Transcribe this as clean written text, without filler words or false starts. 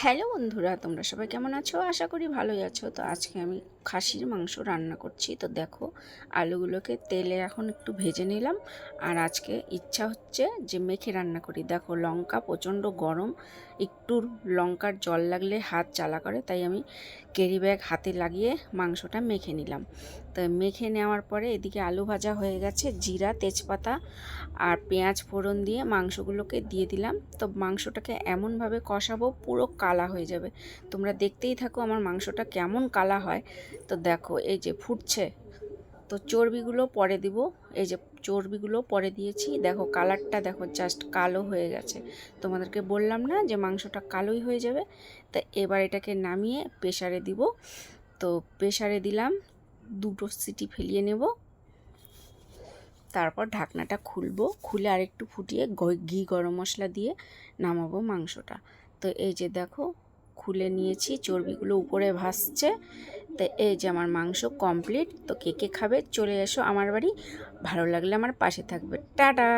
Hello বন্ধুরা, তোমরা সবাই কেমন আছো? আশা করি ভালোই আছো। তো আজকে আমি খাসির মাংস রান্না করছি। তো দেখো, আলুগুলোকে তেলে এখন একটু ভেজে নিলাম। আর আজকে ইচ্ছা হচ্ছে যে মেখে রান্না করি। দেখো, লঙ্কা প্রচণ্ড গরম, একটু লঙ্কার জল লাগলে হাত জ্বালা করে, তাই আমি ক্যারি ব্যাগ হাতে লাগিয়ে মাংসটা মেখে নিলাম। তো মেখে নেওয়ার পরে এদিকে আলু ভাজা হয়ে গেছে, জিরা তেজপাতা আর পেঁয়াজ ফোড়ন দিয়ে মাংসগুলোকে দিয়ে দিলাম। তো মাংসটাকে এমনভাবে কষাবো পুরো কালা হয়ে যাবে। তোমরা দেখতেই থাকো আমার মাংসটা কেমন কালা হয়। তো দেখো, এই যে ফুটছে। তো চর্বিগুলো পরে দিব। এই যে চর্বিগুলো পরে দিয়েছি। দেখো কালারটা দেখো, জাস্ট কালো হয়ে গেছে। তোমাদেরকে বললাম না যে মাংসটা কালোই হয়ে যাবে। তা এবার এটাকে নামিয়ে প্রেসারে দিব। তো প্রেসারে দিলাম, 2টো সিটি ফেলিয়ে নেব। তারপর ঢাকনাটা খুলবো, খুলে আরেকটু ফুটিয়ে ঘি গরম মশলা দিয়ে নামাবো মাংসটা। তো এই যে দেখো, খুলে নিয়েছি, চর্বিগুলো উপরে ভাসছে। তো এই যে আমার মাংস কমপ্লিট। তো কে কে খাবে চলে এসো আমার বাড়ি। ভালো লাগলে আমার পাশে থাকবে। টাটা।